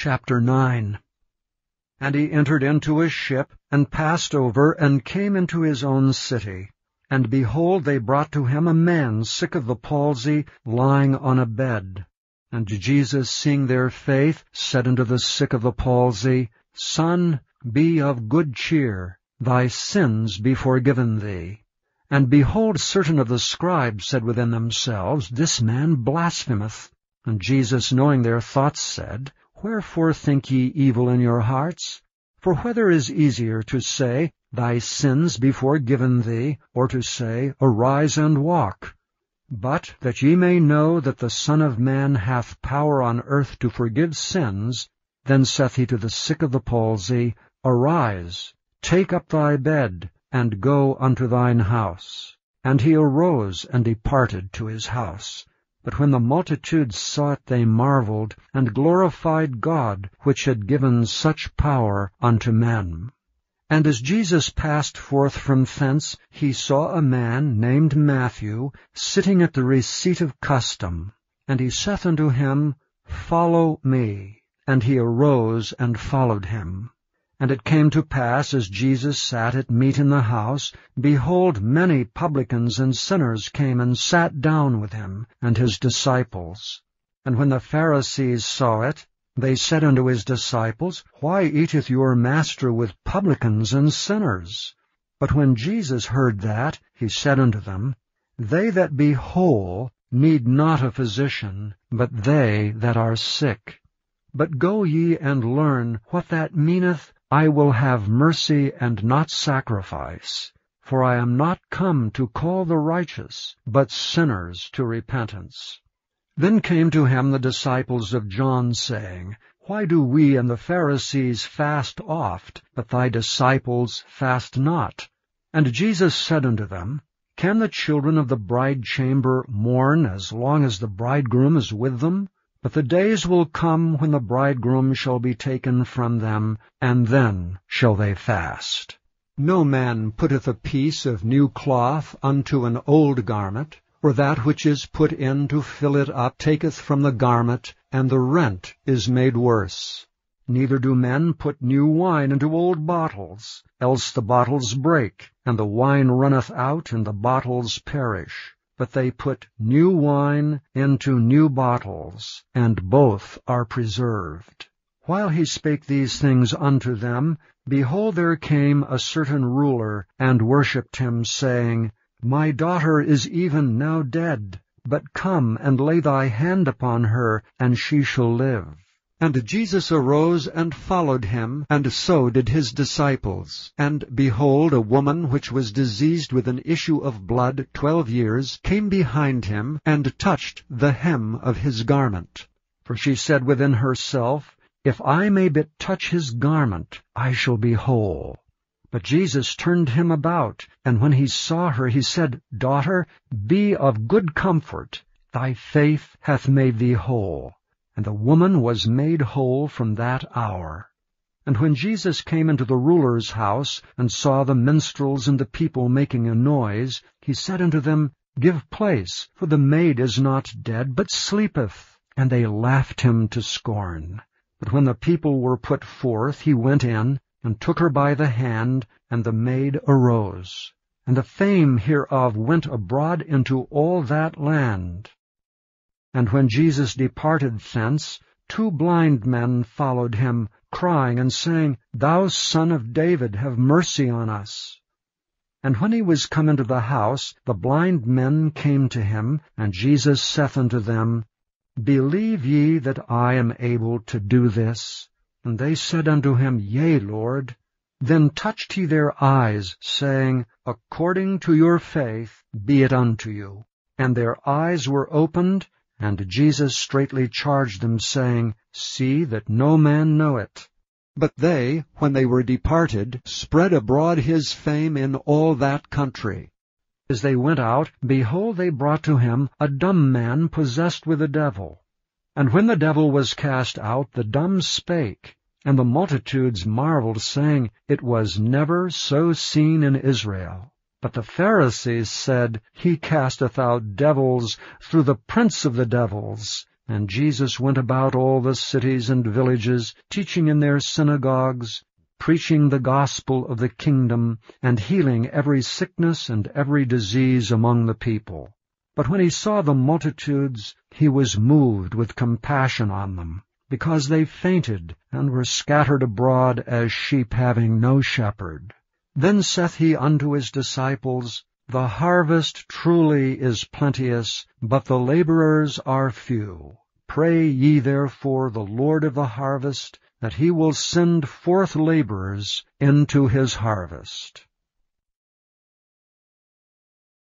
Chapter 9. And he entered into a ship, and passed over, and came into his own city. And behold, they brought to him a man sick of the palsy, lying on a bed. And Jesus, seeing their faith, said unto the sick of the palsy, Son, be of good cheer, thy sins be forgiven thee. And behold, certain of the scribes said within themselves, This man blasphemeth. And Jesus, knowing their thoughts, said, Wherefore think ye evil in your hearts? For whether is easier to say, Thy sins be forgiven thee, or to say, Arise and walk? But that ye may know that the Son of Man hath power on earth to forgive sins, then saith he to the sick of the palsy, Arise, take up thy bed, and go unto thine house. And he arose and departed to his house. But when the multitudes saw it, they marveled, and glorified God, which had given such power unto men. And as Jesus passed forth from thence, he saw a man named Matthew sitting at the receipt of custom. And he saith unto him, Follow me. And he arose and followed him. And it came to pass, as Jesus sat at meat in the house, behold, many publicans and sinners came and sat down with him and his disciples. And when the Pharisees saw it, they said unto his disciples, Why eateth your master with publicans and sinners? But when Jesus heard that, he said unto them, They that be whole need not a physician, but they that are sick. But go ye and learn what that meaneth, I will have mercy and not sacrifice. For I am not come to call the righteous, but sinners to repentance. Then came to him the disciples of John, saying, Why do we and the Pharisees fast oft, but thy disciples fast not? And Jesus said unto them, Can the children of the bridechamber mourn as long as the bridegroom is with them? But the days will come when the bridegroom shall be taken from them, and then shall they fast. No man putteth a piece of new cloth unto an old garment, or that which is put in to fill it up taketh from the garment, and the rent is made worse. Neither do men put new wine into old bottles, else the bottles break, and the wine runneth out, and the bottles perish. But they put new wine into new bottles, and both are preserved. While he spake these things unto them, behold, there came a certain ruler, and worshipped him, saying, My daughter is even now dead, but come and lay thy hand upon her, and she shall live. And Jesus arose and followed him, and so did his disciples. And behold, a woman which was diseased with an issue of blood 12 years came behind him, and touched the hem of his garment. For she said within herself, If I may but touch his garment, I shall be whole. But Jesus turned him about, and when he saw her, he said, Daughter, be of good comfort, thy faith hath made thee whole. And the woman was made whole from that hour. And when Jesus came into the ruler's house, and saw the minstrels and the people making a noise, he said unto them, Give place, for the maid is not dead, but sleepeth. And they laughed him to scorn. But when the people were put forth, he went in, and took her by the hand, and the maid arose. And the fame hereof went abroad into all that land. And when Jesus departed thence, 2 blind men followed him, crying and saying, Thou Son of David, have mercy on us. And when he was come into the house, the blind men came to him, and Jesus saith unto them, Believe ye that I am able to do this? And they said unto him, Yea, Lord. Then touched he their eyes, saying, According to your faith be it unto you. And their eyes were opened, and Jesus straitly charged them, saying, See that no man know it. But they, when they were departed, spread abroad his fame in all that country. As they went out, behold, they brought to him a dumb man possessed with a devil. And when the devil was cast out, the dumb spake. And the multitudes marveled, saying, It was never so seen in Israel. But the Pharisees said, He casteth out devils through the prince of the devils. And Jesus went about all the cities and villages, teaching in their synagogues, preaching the gospel of the kingdom, and healing every sickness and every disease among the people. But when he saw the multitudes, he was moved with compassion on them, because they fainted and were scattered abroad as sheep having no shepherd. Then saith he unto his disciples, The harvest truly is plenteous, but the laborers are few. Pray ye therefore the Lord of the harvest, that he will send forth laborers into his harvest.